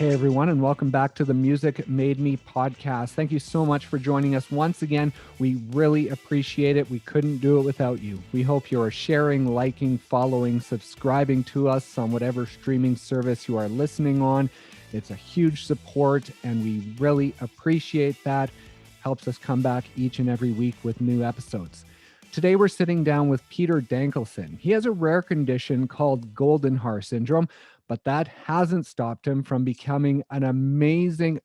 Hey everyone, and welcome back to the Music Made Me podcast. Thank you so much for joining us once again. We really appreciate it. We couldn't do it without you. We hope you are sharing, liking, following, subscribing to us on whatever streaming service you are listening on. It's a huge support, and we really appreciate that. Helps us come back each and every week with new episodes. Today, we're sitting down with Peter Dankelson. He has a rare condition called Goldenhar syndrome, but that hasn't stopped him from becoming an amazing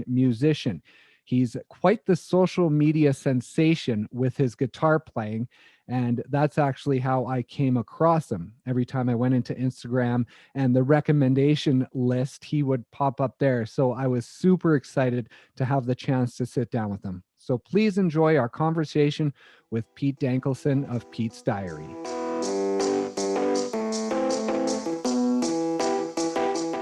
musician. He's quite the social media sensation with his guitar playing, and that's actually how I came across him. Every time I went into Instagram and the recommendation list, he would pop up there. So I was super excited to have the chance to sit down with him. So please enjoy our conversation with Pete Dankelson of Pete's Diary.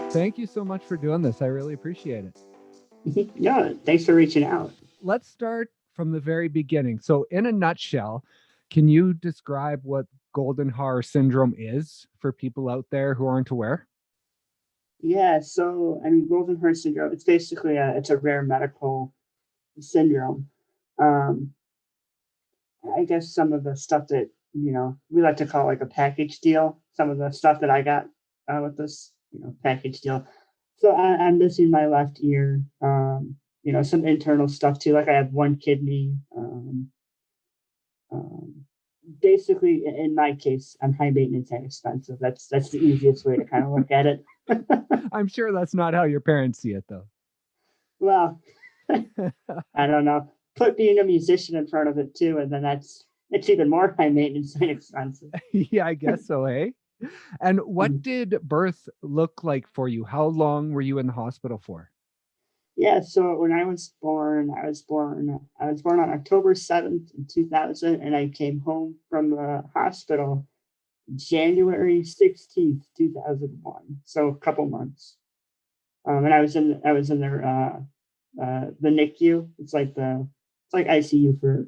Thank you so much for doing this. I really appreciate it. Yeah, thanks for reaching out. Let's start from the very beginning. So in a nutshell, can you describe what Goldenhar syndrome is for people out there who aren't aware? Yeah, so Goldenhar syndrome. It's basically it's a rare medical syndrome. Um, I guess some of the stuff that we like to call like a package deal. Some of the stuff that I got with this package deal. So I'm missing my left ear. Some internal stuff too. Like I have one kidney. Um, Basically, in my case, I'm high maintenance and expensive. That's the easiest way to kind of look at it. I'm sure that's not how your parents see it, though. Well, I don't know. Put being a musician in front of it too, and then it's even more high maintenance and expensive. Yeah, I guess so, hey? And what did birth look like for you? How long were you in the hospital for? Yeah, so when I was born on October 7th in 2000, and I came home from the hospital January 16th, 2001. So a couple months. And I was in their the NICU. It's like ICU for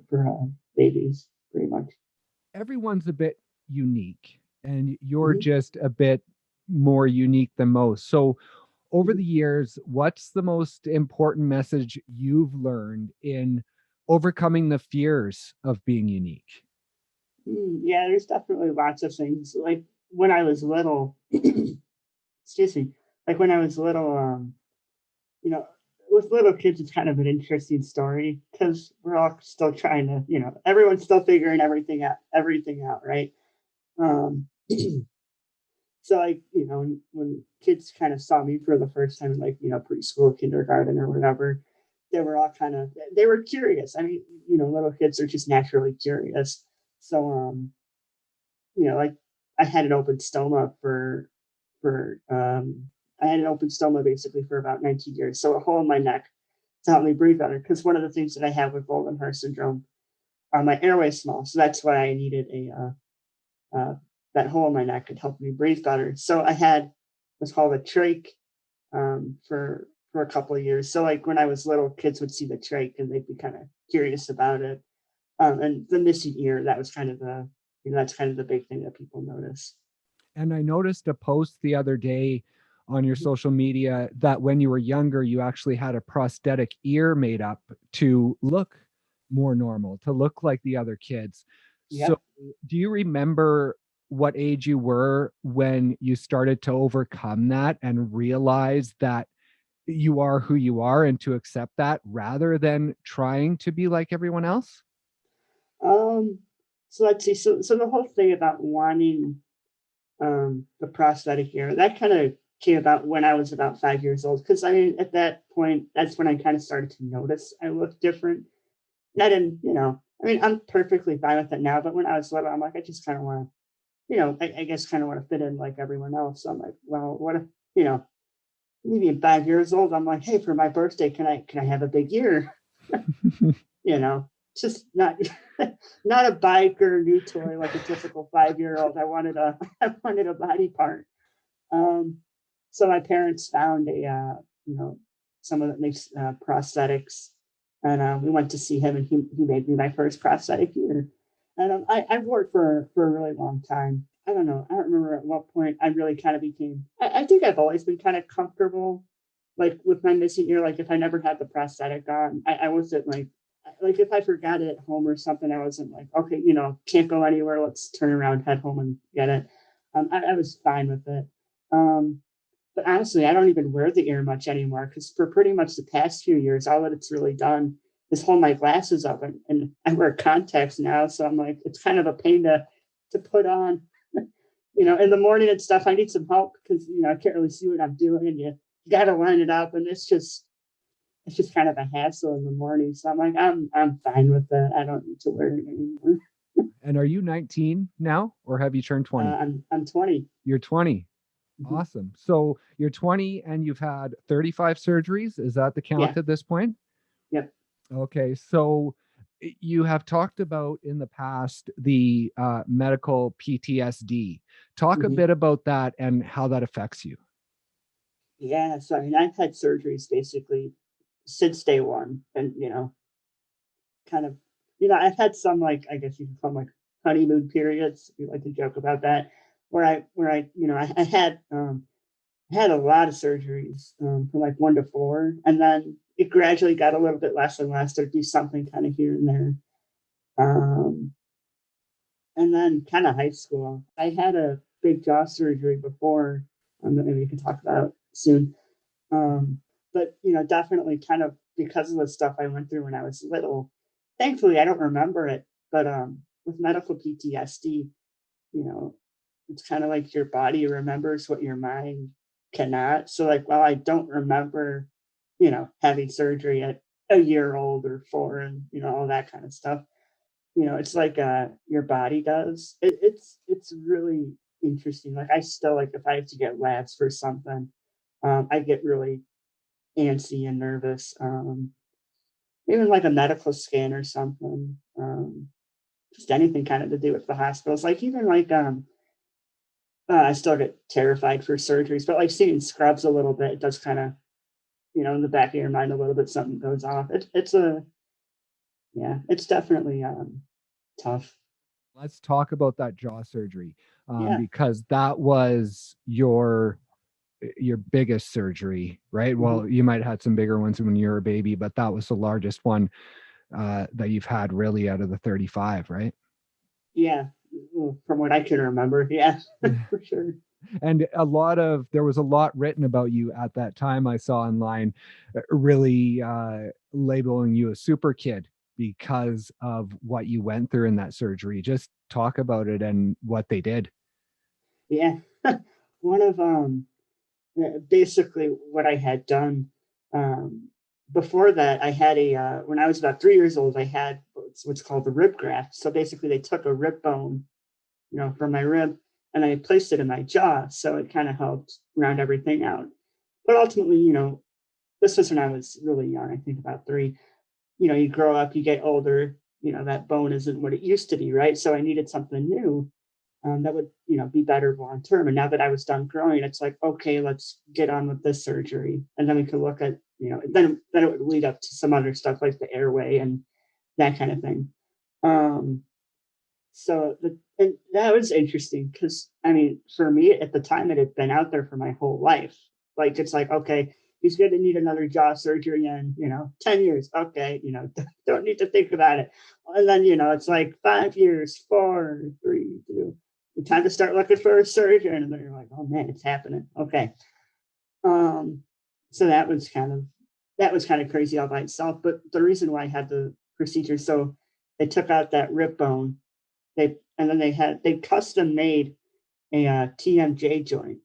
babies, pretty much. Everyone's a bit unique, and you're Mhm, just a bit more unique than most. So over mhm. the years, what's the most important message you've learned in overcoming the fears of being unique? Yeah, there's definitely lots of things. Like when I was little, excuse me, like when I was little, you know, with little kids, it's kind of an interesting story because we're all still trying to, everyone's still figuring everything out, right? Um, so like, when kids kind of saw me for the first time, like, preschool, kindergarten, or whatever, they were curious. I mean, little kids are just naturally curious. So, like I had an open stoma for I had an open stoma basically for about 19 years. So a hole in my neck to help me breathe better. Because one of the things that I have with Goldenhar syndrome are my airways small. So that's why I needed that hole in my neck could help me breathe better. So I had what's called a trach for a couple of years. So like when I was little, kids would see the trach and they'd be kind of curious about it. And the missing ear, that was kind of that's kind of the big thing that people notice. And I noticed a post the other day on your social media that when you were younger, you actually had a prosthetic ear made up to look more normal, to look like the other kids. So, Yep. do you remember what age you were when you started to overcome that and realize that you are who you are and to accept that rather than trying to be like everyone else? Um, so let's see. So the whole thing about wanting the prosthetic ear that kind of came about when I was about 5 years old. Because I mean, at that point, that's when I kind of started to notice I looked different. And I didn't, I mean, I'm perfectly fine with it now. But when I was little, I'm like, I just kind of want to, I guess kind of want to fit in like everyone else. So I'm like, well, what if, maybe at 5 years old, I'm like, hey, for my birthday, can I have a big ear? you know, just not not a bike or a new toy like a typical 5 year old. I wanted a I wanted a body part. Um, so my parents found someone that makes prosthetics, and we went to see him, and he made me my first prosthetic ear. And I've worked for a really long time. I don't know. I don't remember at what point I really kind of became. I think I've always been kind of comfortable like with my missing ear, like if I never had the prosthetic on, I wasn't like if I forgot it at home or something, I wasn't like, okay, can't go anywhere. Let's turn around, head home and get it. I was fine with it. Um, but honestly, I don't even wear the ear much anymore because for pretty much the past few years, all that it's really done is hold my glasses up, and I wear contacts now. So I'm like, it's kind of a pain to put on. In the morning and stuff, I need some help because I can't really see what I'm doing, and you got to line it up, and it's just kind of a hassle in the morning. So I'm like, I'm fine with that. I don't need to wear it anymore. And are you 19 now, or have you turned 20? I'm 20. You're 20. Mhm. Awesome. So you're 20 and you've had 35 surgeries. Is that the count Yeah. at this point? Yep. Okay. So you have talked about in the past the medical PTSD. Talk a hmm bit about that and how that affects you. Yeah. So I mean, I've had surgeries basically since day one, and kind of, I've had some, like, I guess you could call them like honeymoon periods. We like to joke about that, where I had a lot of surgeries, from like 1 to 4, and then it gradually got a little bit less and less. There'd be something kind of here and there. Um, and then kind of high school, I had a big jaw surgery before, that maybe we can talk about soon. Um, but definitely kind of because of the stuff I went through when I was little. Thankfully, I don't remember it, but with medical PTSD, you know, it's kind of like your body remembers what your mind cannot. So, like, while I don't remember, having surgery at a year old or 4, and all that kind of stuff, it's like your body does. It's really interesting. Like, I still, like, if I have to get labs for something, I get really antsy and nervous. Even like a medical scan or something. Just anything kind of to do with the hospitals. Like, even like I still get terrified for surgeries, but like seeing scrubs a little bit, it does kind of, in the back of your mind a little bit, something goes off. Yeah, it's definitely tough. Let's talk about that jaw surgery, Yeah. because that was your biggest surgery, right? hmm Well, you might have had some bigger ones when you were a baby, but that was the largest one that you've had really out of the 35, right? Yeah. From what I can remember. Yeah, for sure. And there was a lot written about you at that time. I saw online, really labeling you a super kid because of what you went through in that surgery. Just talk about it and what they did. Yeah. One of basically what I had done, um, before that. I had when I was about 3 years old, I had what's called the rib graft. So basically, they took a rib bone, from my rib, and I placed it in my jaw. So it kind of helped round everything out. But ultimately, this was when I was really young. I think about 3. You grow up, you get older. That bone isn't what it used to be, right? So I needed something new, that would be better long term. And now that I was done growing, it's like, okay, let's get on with this surgery, and then we could look at then it would lead up to some other stuff like the airway and that kind of thing. Um, and that was interesting because I mean, for me at the time, it had been out there for my whole life. Like, it's like, okay, he's going to need another jaw surgery in 10 years. Okay, don't need to think about it. And then it's like 5 years, 4, 3, 2. Time to start looking for a surgeon, and then you're like, oh man, it's happening. Okay. Um, so that was kind of crazy all by itself. But the reason why I had the procedure, so they took out that rib bone, and then they custom made a TMJ joint.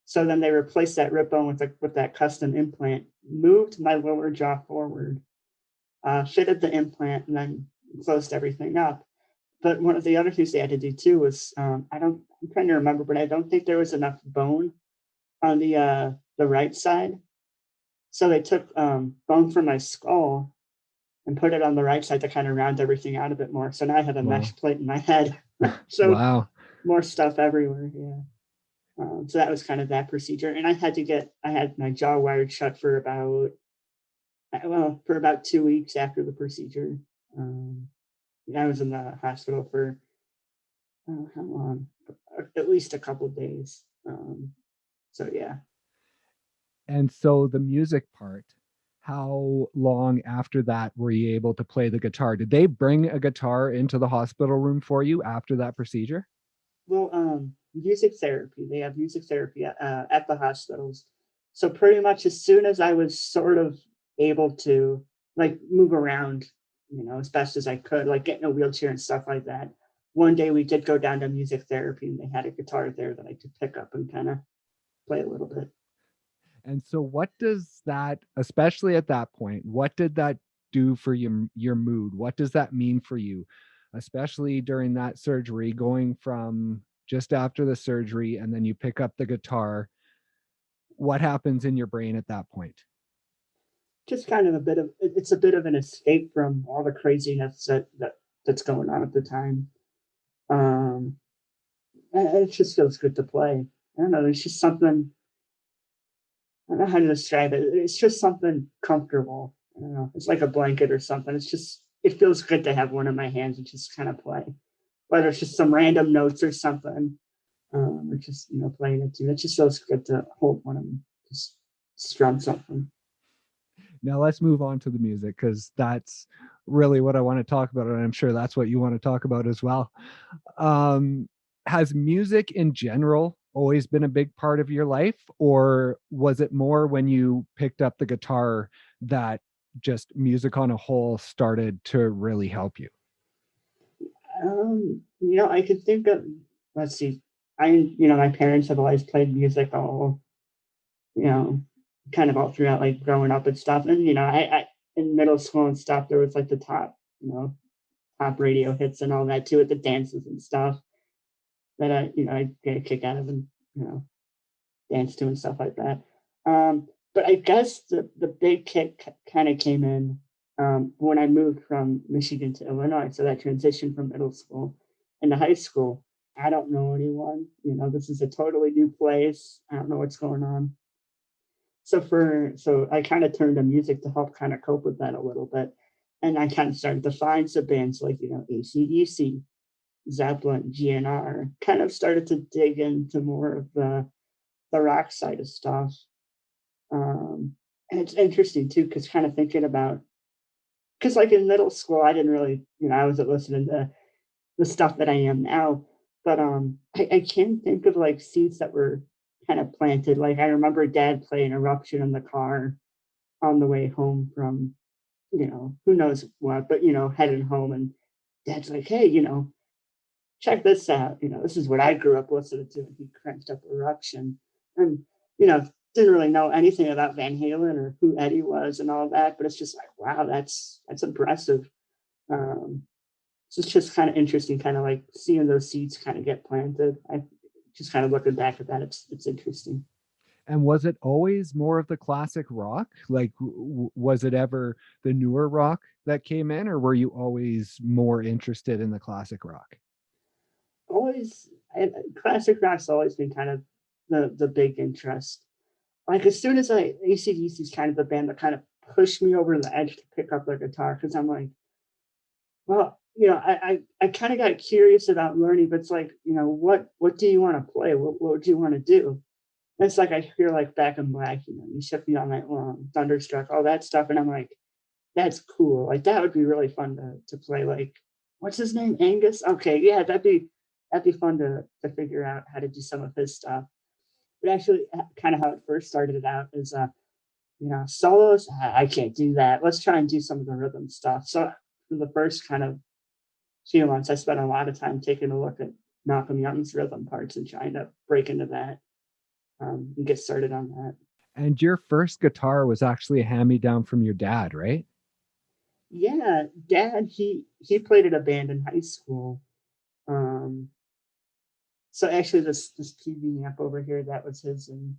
So then they replaced that rib bone with that custom implant, moved my lower jaw forward, fitted the implant, and then closed everything up. But one of the other things they had to do too was, I'm trying to remember, but I don't think there was enough bone on the right side. So they took bone from my skull and put it on the right side to kind of round everything out a bit more. So now I have a Wow. mesh plate in my head. So Wow. more stuff everywhere. Yeah. So that was kind of that procedure, and I had my jaw wired shut for about 2 weeks after the procedure. Um, I was in the hospital for how long? At least a couple of days. So yeah. And so the music part, how long after that were you able to play the guitar? Did they bring a guitar into the hospital room for you after that procedure? Well, music therapy. They have music therapy at the hospitals. So pretty much as soon as I was sort of able to like move around, as best as I could, like get in a wheelchair and stuff like that. One day we did go down to music therapy and they had a guitar there that I could pick up and kind of play a little bit. And so what does that, especially at that point, what did that do for your mood? What does that mean for you, especially during that surgery, going from just after the surgery and then you pick up the guitar? What happens in your brain at that point? Just kind of it's a bit of an escape from all the craziness that's going on at the time. Um, and it just feels good to play. I don't know. There's just something. I don't know how to describe it. It's just something comfortable. I don't know. It's like a blanket or something. It feels good to have one in my hands and just kind of play. Whether it's just some random notes or something, or just playing it too. It just feels good to hold one and just strum something. Now let's move on to the music because that's really what I want to talk about, and I'm sure that's what you want to talk about as well. Um, has music in general always been a big part of your life, or was it more when you picked up the guitar that just music on a whole started to really help you? I could think of. Let's see. My parents have always played music you know, kind of all throughout like growing up and stuff. And I in middle school and stuff, there was like the top radio hits and all that too, with the dances and stuff that I get a kick out of and you know dance to and stuff like that. But I guess the big kick kind of came in when I moved from Michigan to Illinois. So that transition from middle school into high school. I don't know anyone. This is a totally new place. I don't know what's going on. So I kind of turned to music to help kind of cope with that a little bit. And I kind of started to find some bands like, AC/DC, Zeppelin, GNR, kind of started to dig into more of the rock side of stuff. And it's interesting too, because kind of thinking about, because like in middle school, I didn't really, I wasn't listening to the stuff that I am now. But I can think of like seeds that were kind of planted. Like I remember dad playing Eruption in the car on the way home from, who knows what, but, heading home. And dad's like, hey, check this out. This is what I grew up listening to. And he cranked up Eruption. And, didn't really know anything about Van Halen or who Eddie was and all that. But it's just like, wow, that's impressive. Um, so it's just kind of interesting, kind of like seeing those seeds kind of get planted. I just kind of looking back at that, it's interesting. And was it always more of the classic rock? Like, was it ever the newer rock that came in, or were you always more interested in the classic rock? Always, classic rock's always been kind of the big interest. Like as soon as AC/DC is kind of the band that kind of pushed me over the edge to pick up the guitar because I'm like, well, I kind of got curious about learning, but it's like, what do you want to play? What would you want to do? And it's like I hear like Back in Black, you shook me all night long, Thunderstruck, all that stuff, and I'm like, that's cool. Like that would be really fun to play. Like, what's his name? Angus. Okay, yeah, that'd be fun to figure out how to do some of his stuff. But actually, kind of how it first started it out is solos. I can't do that. Let's try and do some of the rhythm stuff. So for the first kind of few months, I spent a lot of time taking a look at Malcolm Young's rhythm parts and trying to break into that and get started on that. And your first guitar was actually a hand-me-down from your dad, right? Yeah, Dad, he played in a band in high school. Um, so actually, this TV amp over here that was his in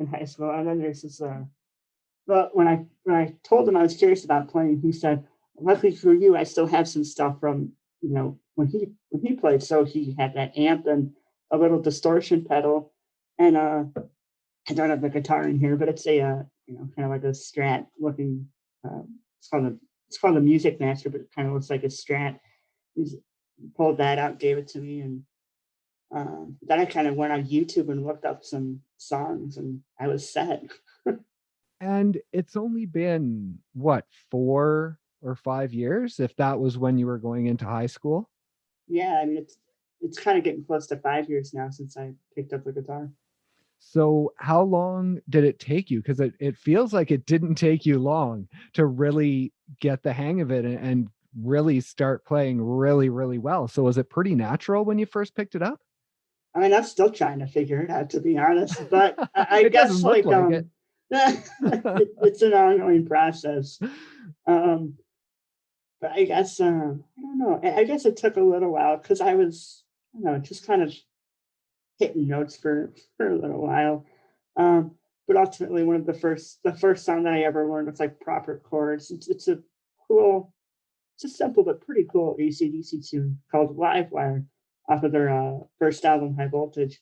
high school, and then there's this. But when I told him I was curious about playing, he said, "Luckily for you, I still have some stuff from when he played. So he had that amp and a little distortion pedal, and I don't have the guitar in here, but it's a kind of like a Strat looking. It's called a Music Master, but it kind of looks like a Strat. He's pulled that out, gave it to me, and then I kind of went on YouTube and looked up some songs, and I was set. And it's only been what, 4 or 5 years, if that was when you were going into high school? Yeah, I mean, it's kind of getting close to 5 years now since I picked up the guitar. So how long did it take you? Because it feels like it didn't take you long to really get the hang of it and really start playing really, really well. So was it pretty natural when you first picked it up? I mean, I'm still trying to figure it out, to be honest, but I It doesn't guess look like like it. it's an ongoing process. Um, but I guess I don't know. I guess it took a little while because I was, I don't know, just kind of hitting notes for a little while. But ultimately, one of the first song that I ever learned was like proper chords. It's a cool, it's a simple but pretty cool AC/DC tune called Live Wire off of their first album, High Voltage.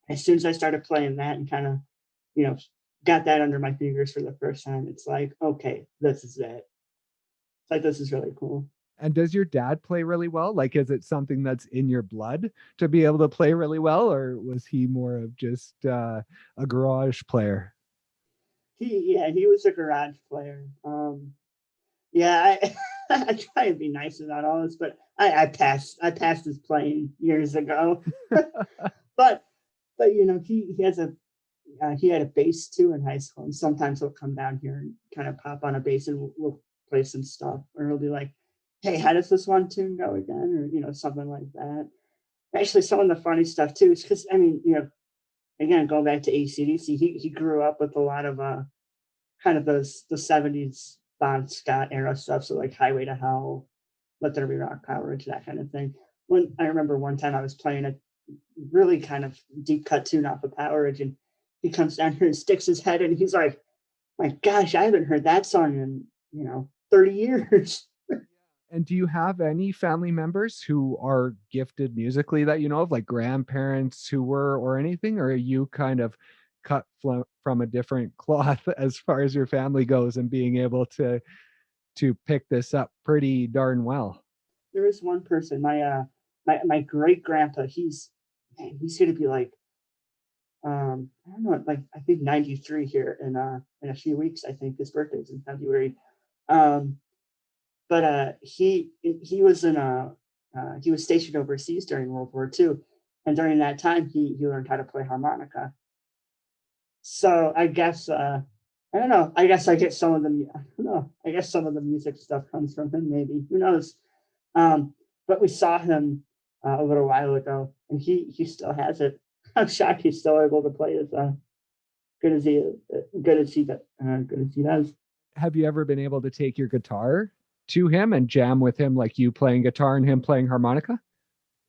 As soon as I started playing that and kind of, you know, got that under my fingers for the first time, it's like, okay, this is it. It's like, this is really cool. And does your dad play really well? Like, is it something that's in your blood to be able to play really well, or was he more of just a garage player? Yeah, he was a garage player. Yeah, I I try to be nice about all this, but I passed his playing years ago. but he had a bass too in high school, and sometimes he'll come down here and kind of pop on a bass, and we'll play some stuff, or he'll be like, "Hey, how does this one tune go again?" Or something like that. Actually, some of the funny stuff too is because I mean, again, going back to ACDC, he grew up with a lot of kind of the '70s Bon Scott era stuff, so like Highway to Hell, Let There Be Rock Powerage, that kind of thing. When I remember one time I was playing a really kind of deep cut tune off of Powerage, and he comes down here and sticks his head in, and he's like, "My gosh, I haven't heard that song in 30 years." And do you have any family members who are gifted musically that you know of, like grandparents who were or anything? Or are you kind of cut from a different cloth as far as your family goes and being able to pick this up pretty darn well? There is one person, my great grandpa. He's going to be like I don't know, like I think 93 here in a few weeks. I think his birthday's in February. Um, but he was stationed overseas during World War II, and during that time he learned how to play harmonica. So I guess I don't know. I guess I get some of the I don't know. I guess some of the music stuff comes from him. Maybe, who knows? But we saw him a little while ago, and he still has it. I'm shocked he's still able to play as good as he good as he does. Have you ever been able to take your guitar to him and jam with him, like you playing guitar and him playing harmonica?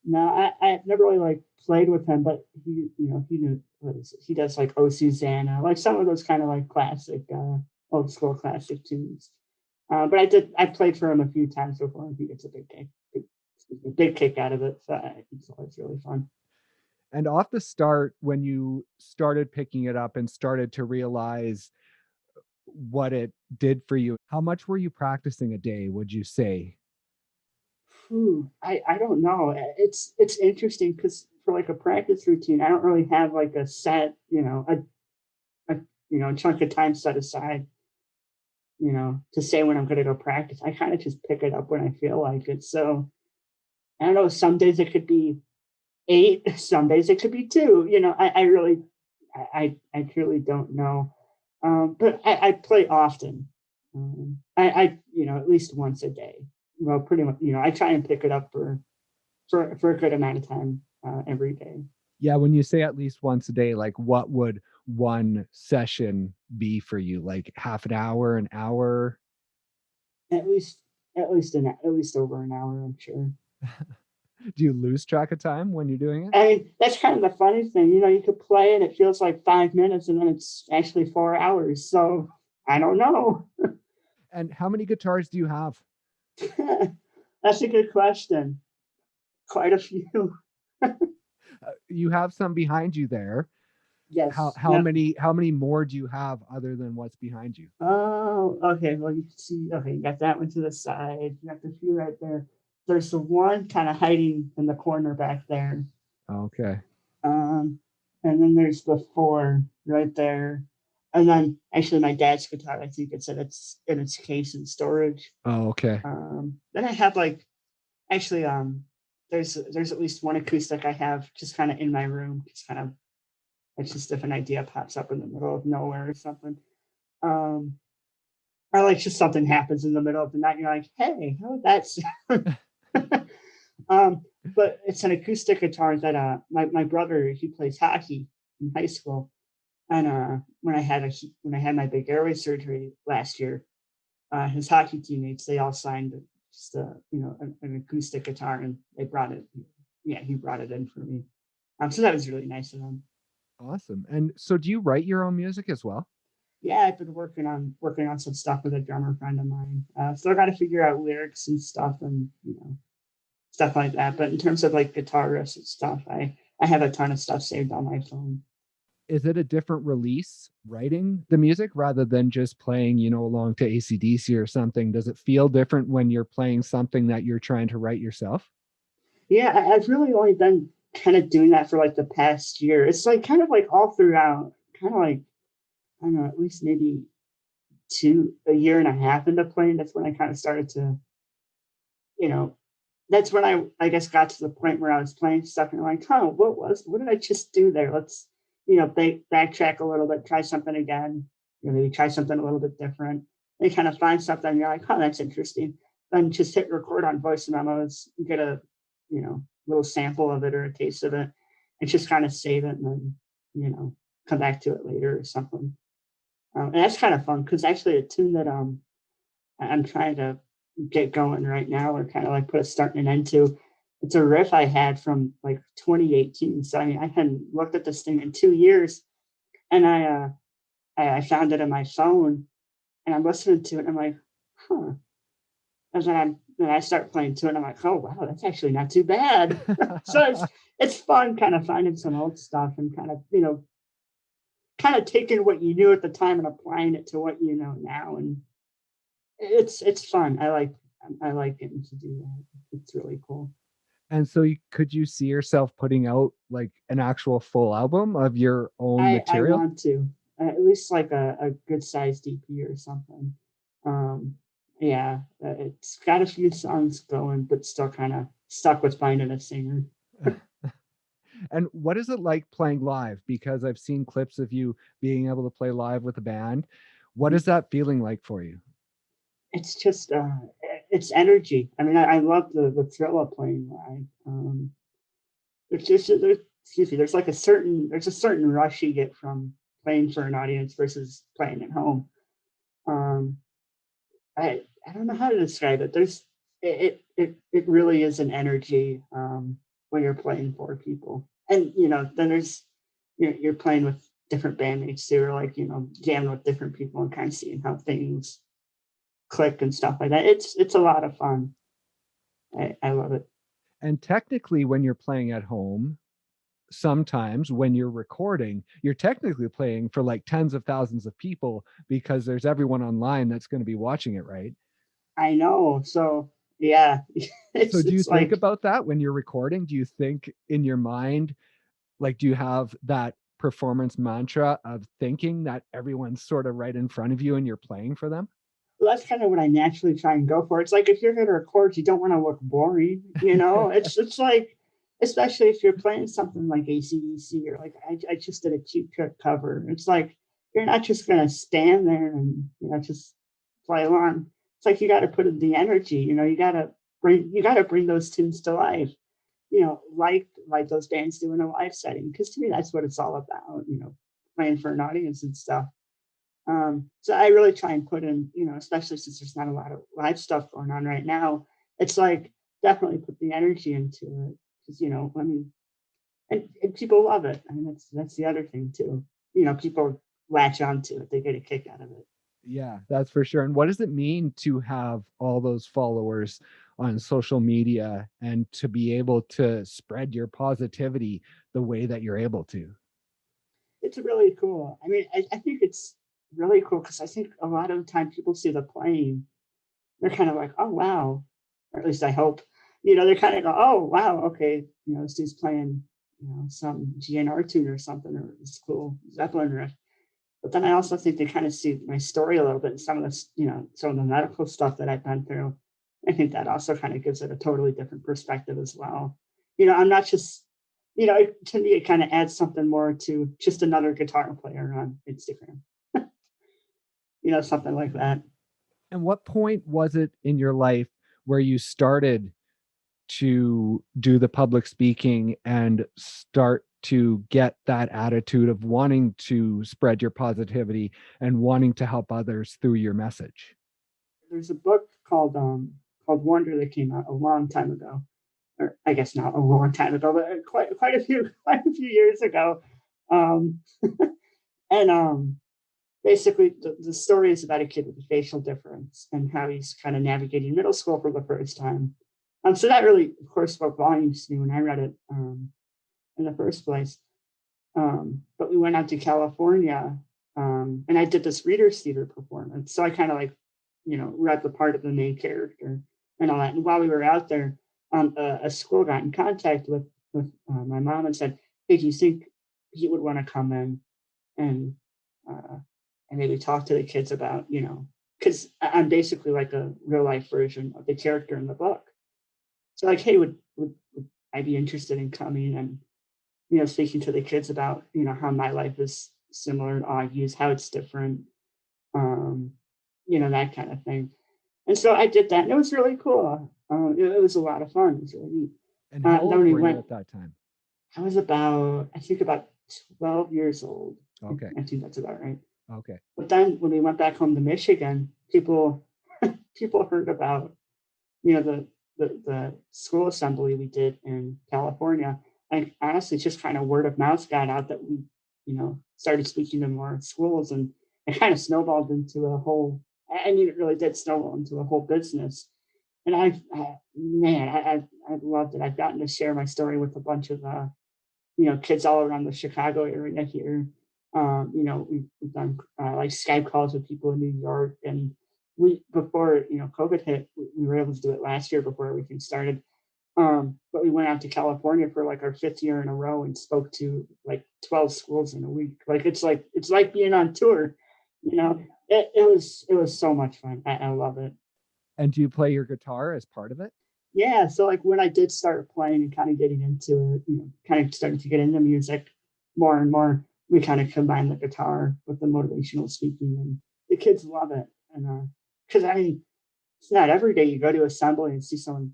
No, I never really like played with him, but he knew he does like Oh Susanna, like some of those kind of like classic old school classic tunes. But I played for him a few times before, and he gets a big kick out of it. So it's always really fun. And off the start, when you started picking it up and started to realize what it did for you, how much were you practicing a day, would you say? I don't know. It's interesting because for like a practice routine, I don't really have like a set, a chunk of time set aside, to say when I'm going to go practice. I kind of just pick it up when I feel like it. So I don't know. Some days it could be 8, some days it could be 2. I really, I truly don't know. But I play often. At least once a day. Well, pretty much. I try and pick it up for a good amount of time every day. Yeah, when you say at least once a day, like what would one session be for you? Like half an hour? At least, at least over an hour, I'm sure. Do you lose track of time when you're doing it? I mean, that's kind of the funny thing. You could play and it feels like 5 minutes, and then it's actually 4 hours. So I don't know. And how many guitars do you have? That's a good question. Quite a few. You have some behind you there. How Yes. how Yep. many how many more do you have other than what's behind you? Oh, okay. Well, you can see. Okay, you got that one to the side. You got the few right there. There's the one kind of hiding in the corner back there. Okay. Um, and then there's the 4 right there. And then actually my dad's guitar, I think it's in its case in storage. Oh, okay. Then I have like actually there's at least one acoustic I have just kind of in my room, just kind of it's just if an idea pops up in the middle of nowhere or something. Um, or like just something happens in the middle of the night, and you're like, hey, how would that sound? um, but it's an acoustic guitar that my brother, he plays hockey in high school. And when I had my big airway surgery last year, his hockey teammates, they all signed just an acoustic guitar, and they brought it. Yeah, he brought it in for me. So that was really nice of him. Awesome. And so do you write your own music as well? Yeah, I've been working on some stuff with a drummer friend of mine. Still got to figure out lyrics and stuff, and stuff like that. But in terms of like guitar riffs and stuff, I have a ton of stuff saved on my phone. Is it a different release writing the music rather than just playing, along to AC/DC or something? Does it feel different when you're playing something that you're trying to write yourself? Yeah, I've really only been kind of doing that for like the past year. It's like kind of like all throughout, kind of like I don't know, at least maybe a year and a half into playing. That's when I kind of started to, you know, that's when I guess got to the point where I was playing stuff and like, oh, what did I just do there? Let's, backtrack a little bit, try something again, maybe try something a little bit different. And kind of find something, and you're like, oh, that's interesting. Then just hit record on voice memos, get a, little sample of it or a taste of it, and just kind of save it and then, come back to it later or something. And that's kind of fun because actually a tune that I'm trying to get going right now or kind of like put a start and an end to. It's a riff I had from like 2018. So I mean, I hadn't looked at this thing in 2 years, and I found it in my phone, and I'm listening to it, and I'm like, huh. And then I start playing to it, and I'm like, oh wow, that's actually not too bad. So it's fun, kind of finding some old stuff and kind of kind of taking what you knew at the time and applying it to what you know now, and it's fun. I like getting to do that. It's really cool. And so could you see yourself putting out like an actual full album of your own I material? want to at least like a good sized EP or something. Um, yeah, it's got a few songs going, but still kind of stuck with finding a singer. And what is it like playing live? Because I've seen clips of you being able to play live with a band. What is that feeling like for you? It's just it's energy. I mean, I love the thrill of playing live. There's just excuse me. There's a certain rush you get from playing for an audience versus playing at home. Um, I don't know how to describe it. It really is an energy when you're playing for people, and then you're playing with different bandmates too, or like jamming with different people and kind of seeing how things click and stuff like that. It's a lot of fun. I love it. And technically, when you're playing at home, sometimes when you're recording, you're technically playing for like tens of thousands of people because there's everyone online that's going to be watching it, right? I know. So yeah, So do you it's think like about that when you're recording? Do you think in your mind, like, do you have that performance mantra of thinking that everyone's sort of right in front of you and you're playing for them? well, that's kind of what I naturally try and go for. It's like if you're going to record, you don't want to look boring. It's like, especially if you're playing something like ACDC or like I just did a Cheap Trick cover. It's like you're not just going to stand there and just play along. It's like you got to put in the energy. You got to bring those tunes to life. Like those bands do in a live setting. Because to me, that's what it's all about. Playing for an audience and stuff. So I really try and put in, especially since there's not a lot of live stuff going on right now. It's like definitely put the energy into it because I mean, and people love it. I mean, that's the other thing too. People latch onto it; they get a kick out of it. Yeah, that's for sure. And what does it mean to have all those followers on social media and to be able to spread your positivity the way that you're able to? It's really cool. I mean, I think it's really cool because I think a lot of the time people see the playing, they're kind of like, oh wow, or at least I hope. They're kind of go, oh wow, okay, this dude's playing, some GNR tune or something, or this cool Zeppelin riff. But then I also think they kind of see my story a little bit and some of this, some of the medical stuff that I've been through. I think that also kind of gives it a totally different perspective as well. I'm not just, to me, it kind of adds something more to just another guitar player on Instagram, something like that. And what point was it in your life where you started to do the public speaking and start to get that attitude of wanting to spread your positivity and wanting to help others through your message? There's a book called Wonder that came out a long time ago, or I guess not a long time ago, but quite a few quite a few years ago. Um, and basically, the story is about a kid with a facial difference and how he's kind of navigating middle school for the first time. So that really, of course, spoke volumes to me when I read it in the first place. But we went out to California, and I did this readers theater performance. So I kind of like, read the part of the main character and all that. And while we were out there, a school got in contact with my mom and said, "Hey, do you think he would want to come in and uh, and maybe talk to the kids about, because I'm basically like a real life version of the character in the book. So like, hey, would I be interested in coming and speaking to the kids about how my life is similar to Augie's, how it's different, um, that kind of thing." And so I did that, and it was really cool. It was a lot of fun. It was really neat. And how Then old we were you went. at that time? I was I think about 12 years old. Okay. I think that's about right. Okay. But then when we went back home to Michigan, people heard about the school assembly we did in California. And honestly, just kind of word of mouth got out that we started speaking to more schools, and it kind of snowballed into a whole. I mean, it really did snowball into a whole business. And I loved it. I've gotten to share my story with a bunch of kids all around the Chicago area here. We've done like Skype calls with people in New York, and before COVID hit, we were able to do it last year before everything started. But we went out to California for like our 5th year in a row and spoke to like 12 schools in a week. Like it's like being on tour. It was so much fun. I love it. And do you play your guitar as part of it? Yeah, so like when I did start playing and kind of getting into it, kind of starting to get into music more and more, we kind of combine the guitar with the motivational speaking, and the kids love it. And because I mean, it's not every day you go to assembly and see someone,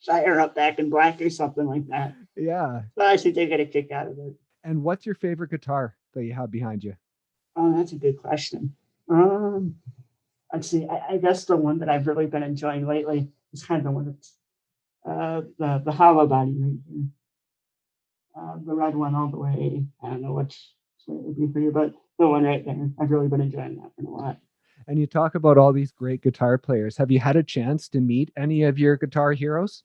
fire up Back in Black or something like that. Yeah. But I think they get a kick out of it. And what's your favorite guitar that you have behind you? Oh, that's a good question. Um, let's see. I guess the one that I've really been enjoying lately is kind of the one that's the hollow body right here. The red one all the way. I don't know which way it would be for you, but the one right there. I've really been enjoying that one a lot. And you talk about all these great guitar players. Have you had a chance to meet any of your guitar heroes?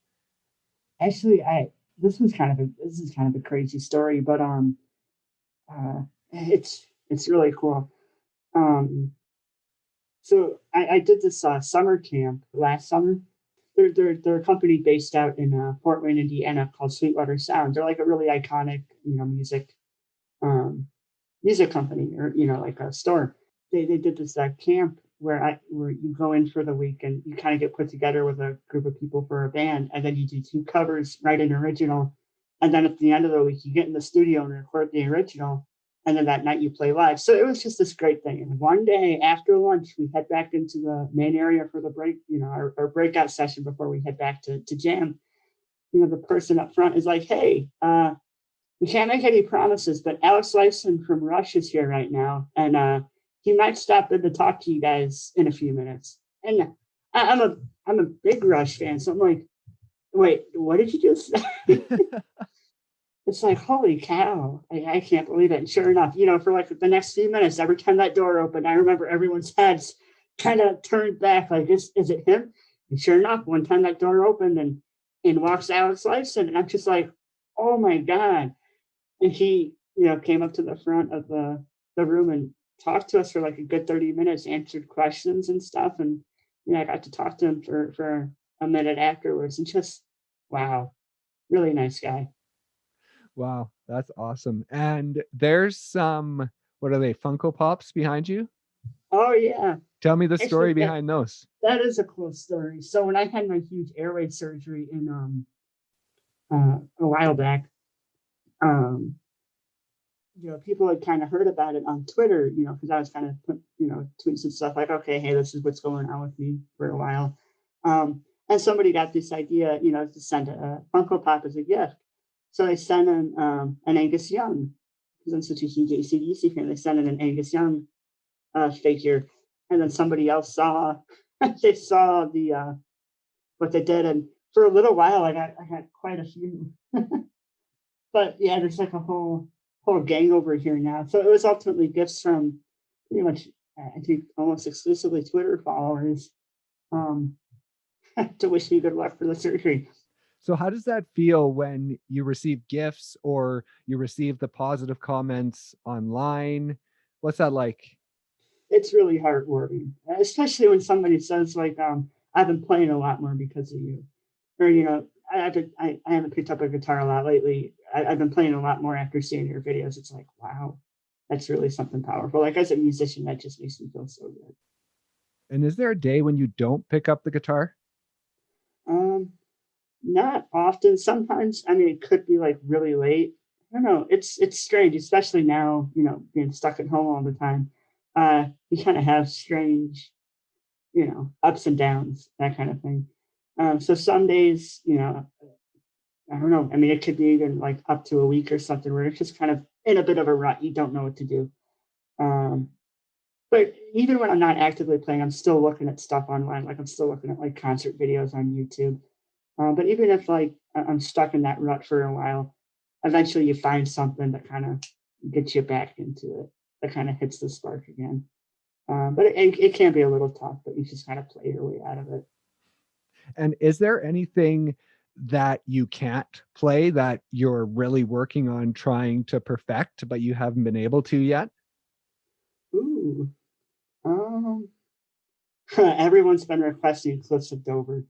Actually, I this is kind of a crazy story, but it's really cool. Um, so I did this summer camp last summer. They're a company based out in Fort Wayne, Indiana, called Sweetwater Sound. They're like a really iconic, um, music company, or like a store. They did this camp where you go in for the week and you kind of get put together with a group of people for a band, and then you do 2 covers, write an original, and then at the end of the week you get in the studio and record the original, and then that night you play live. So it was just this great thing. And one day after lunch, we head back into the main area for the break, our breakout session before we head back to jam. The person up front is like, "Hey, we can't make any promises, but Alex Lifeson from Rush is here right now, and he might stop in to talk to you guys in a few minutes." And I'm a big Rush fan, so I'm like, "Wait, what did you just say?" It's like, holy cow, I can't believe it. And sure enough, for like the next few minutes, every time that door opened, I remember everyone's heads kind of turned back, like, is it him? And sure enough, one time that door opened and in walks Alex Lifeson, and I'm just like, oh my God. And he, came up to the front of the room and talked to us for like a good 30 minutes, answered questions and stuff. And, I got to talk to him for a minute afterwards, and just, wow, really nice guy. Wow, that's awesome. And there's some What are they, Funko Pops behind you? Oh yeah. Tell me the story Actually, that behind those. that is a cool story. So when I had my huge airway surgery in a while back, um, people had kind of heard about it on Twitter, because I was kind of tweeting some stuff like, okay, hey, this is what's going on with me for a while. And somebody got this idea, to send a Funko Pop as a gift. So they sent an Angus Young, because I'm such a huge AC/DC fan. They sent in an Angus Young figure, and then somebody else saw they saw the what they did, and for a little while, I got quite a few. But yeah, there's like a whole gang over here now. So it was ultimately gifts from pretty much, I think, almost exclusively Twitter followers, um, to wish me good luck for the surgery. So how does that feel when you receive gifts or you receive the positive comments online? What's that like? It's really heartwarming, especially when somebody says like, "I've been playing a lot more because of you," or I haven't picked up a guitar a lot lately. I've been playing a lot more after seeing your videos. It's like, wow, that's really something powerful. Like as a musician, that just makes me feel so good. And is there a day when you don't pick up the guitar? Um, Not often. Sometimes, I mean, it could be like really late. I don't know. It's strange, especially now, being stuck at home all the time. You kind of have strange, ups and downs, that kind of thing. So some days, I don't know. I mean, it could be even like up to a week or something where it's just kind of in a bit of a rut. You don't know what to do. Um, but even when I'm not actively playing, I'm still looking at stuff online. Like I'm still looking at like concert videos on YouTube. But even if like I'm stuck in that rut for a while, eventually you find something that kind of gets you back into it. That kind of hits the spark again. But it can be a little tough, but you just kind of play your way out of it. And is there anything that you can't play that you're really working on trying to perfect, but you haven't been able to yet? Ooh, um, everyone's been requesting Cliffs of Dover.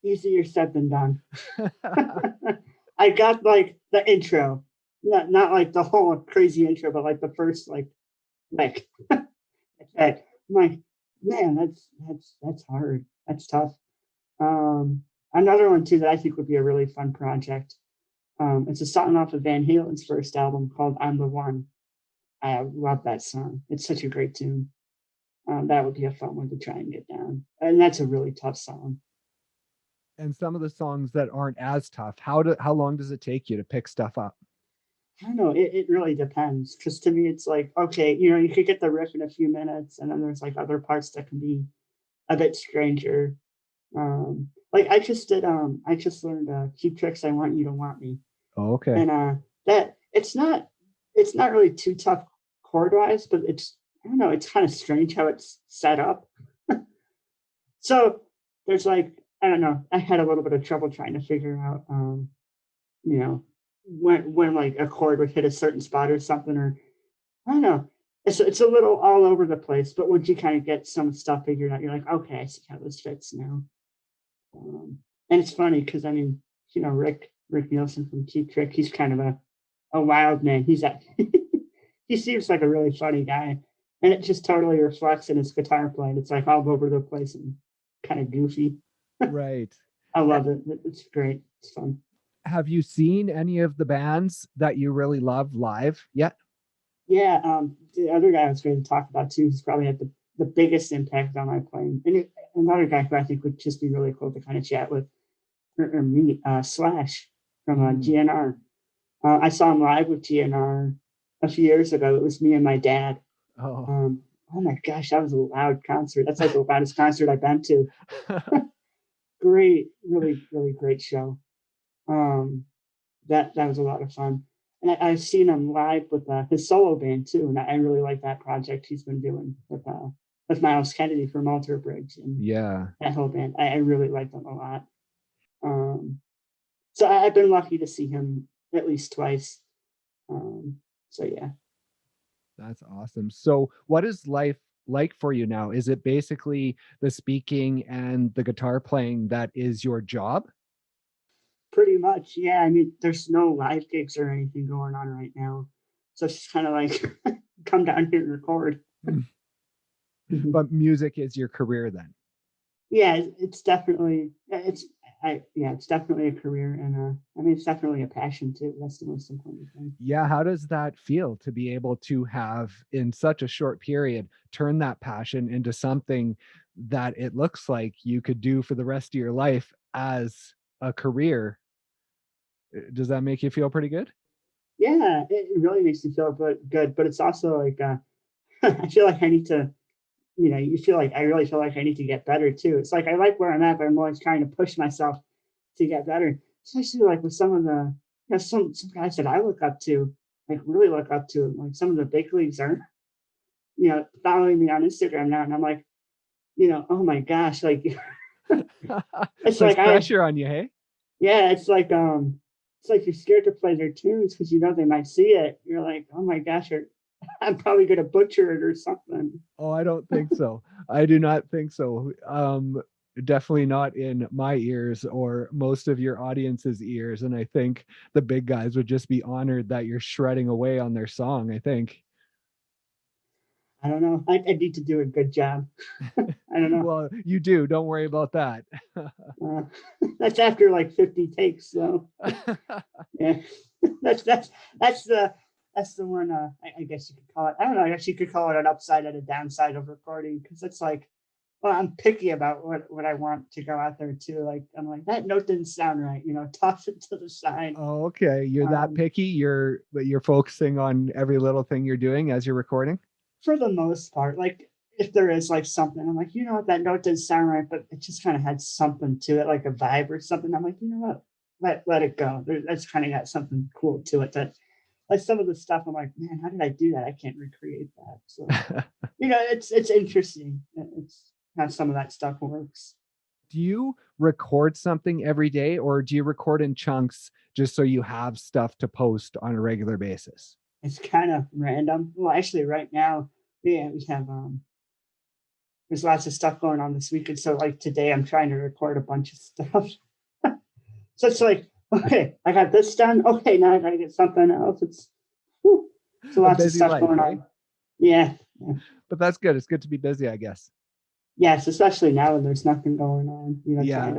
Easier said than done. I got like the intro, not like the whole crazy intro, but like the first like that. I'm like, man, that's hard. That's tough. Um, Another one too that I think would be a really fun project. It's a song off of Van Halen's first album called "I'm the One." I love that song. It's such a great tune. That would be a fun one to try and get down, and that's a really tough song. And some of the songs that aren't as tough, how long does it take you to pick stuff up? I don't know. It really depends. Because to me, it's like, okay, you could get the riff in a few minutes, and then there's like other parts that can be a bit stranger. Like I just learned Keep Tricks, I Want You to Want Me. Oh, okay. And that it's not really too tough chord wise, but I don't know, it's kind of strange how it's set up. So there's like, I don't know, I had a little bit of trouble trying to figure out you know, when like a chord would hit a certain spot or something, or I don't know. It's a little all over the place, but once you kind of get some stuff figured out, you're like, okay, I see how this fits now. And it's funny because I mean, Rick Nielsen from Cheap Trick, he's kind of a wild man. He seems like a really funny guy, and it just totally reflects in his guitar playing. It's like all over the place and kind of goofy. Right. I A- love it. It's great. It's fun. Have you seen any of the bands that you really love live yet? Yeah, the other guy I was going to talk about too, who's probably had the biggest impact on my playing, and another guy who I think would just be really cool to kind of chat with or meet, Slash from Mm. GNR. I saw him live with GNR a few years ago. It was me and my dad. Oh. Oh my gosh, that was a loud concert. That's like the loudest concert I've been to. Great, really, really great show. Um, that was a lot of fun. And I've seen him live with his solo band too, and I really like that project he's been doing with Miles Kennedy from Alter Bridge and Yeah, that whole band. I really like them a lot. Um, so I've been lucky to see him at least twice. Um, so yeah. that's awesome. So, what is life like for you now? Is it basically the speaking and the guitar playing that is your job? Pretty much, yeah. I mean, there's no live gigs or anything going on right now. So it's just kind of like come down here and record. Mhm. But music is your career then? Yeah, it's definitely it's definitely a career, and I mean, it's definitely a passion too. That's the most important thing. Yeah, how does that feel to be able to have, in such a short period, turn that passion into something that it looks like you could do for the rest of your life as a career? Does that make you feel pretty good? Yeah, it really makes me feel good, but it's also like I feel like I need to, you feel like I really feel like I need to get better too. It's like I like where I'm at, but I'm always trying to push myself to get better. Especially like with some of the, some guys that I look up to, like really look up to, like some of the big leagues are, following me on Instagram now, and I'm like, oh my gosh, like it's Puts like pressure on you, hey? yeah, it's like you're scared to play their tunes because they might see it. You're like, oh my gosh, I'm probably gonna butcher it or something. Oh, I don't think so. I do not think so. Definitely not in my ears or most of your audience's ears. And I think the big guys would just be honored that you're shredding away on their song, I think. I don't know. I need to do a good job. I don't know. Well, you do. Don't worry about that. Uh, that's after like 50 takes, so yeah. That's that's the that's the one. I guess you could call it. I don't know. I guess you could call it an upside and a downside of recording because it's like, well, I'm picky about what I want to go out there too. Like I'm like that note didn't sound right. Toss it to the side. Oh, okay. You're that Um, picky. You're focusing on every little thing you're doing as you're recording. for the most part, like if there is like something, I'm like, what, that note didn't sound right, but it just kind of had something to it, like a vibe or something. I'm like, what, let it go. That's kind of got something cool to it. That like some of the stuff, I'm like, man, how did I do that? I can't recreate that. So it's interesting. It's how some of that stuff works. Do you record something every day or do you record in chunks just so you have stuff to post on a regular basis? It's kind of random. Well, actually, right now, yeah, we have there's lots of stuff going on this weekend. So like today, I'm trying to record a bunch of stuff. So it's like, okay, I got this done. Okay, now I gotta get something else. Whew, so A lots of busy stuff life, going eh? on. Yeah, yeah. But that's good. It's good to be busy, I guess. Yes, especially now when there's nothing going on. Yeah. Trying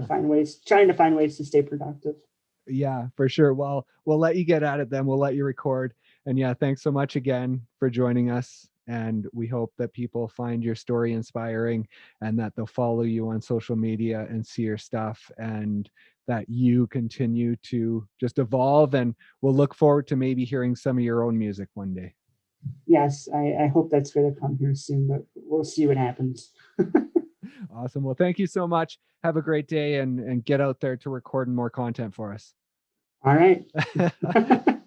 to find ways to stay productive. Yeah, for sure. Well, we'll let you get at it then. We'll let you record. And yeah, thanks so much again for joining us. And we hope that people find your story inspiring and that they'll follow you on social media and see your stuff and that you continue to just evolve. And we'll look forward to maybe hearing some of your own music one day. Yes, I hope that's going to come here soon, but we'll see what happens. Awesome. Well, thank you so much. Have a great day and get out there to recording more content for us. All right.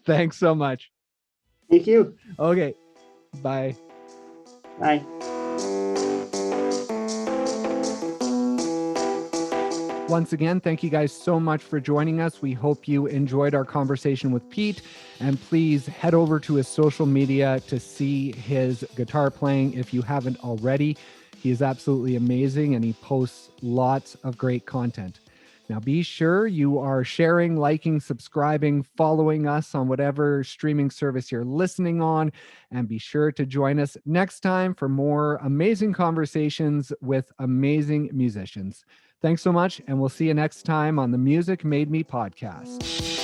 Thanks so much. Thank you. Okay. Bye. Bye. Once again, thank you guys so much for joining us. We hope you enjoyed our conversation with Pete. And please head over to his social media to see his guitar playing if you haven't already. He is absolutely amazing and he posts lots of great content. Now, be sure you are sharing, liking, subscribing, following us on whatever streaming service you're listening on. And be sure to join us next time for more amazing conversations with amazing musicians. Thanks so much, and we'll see you next time on the Music Made Me podcast.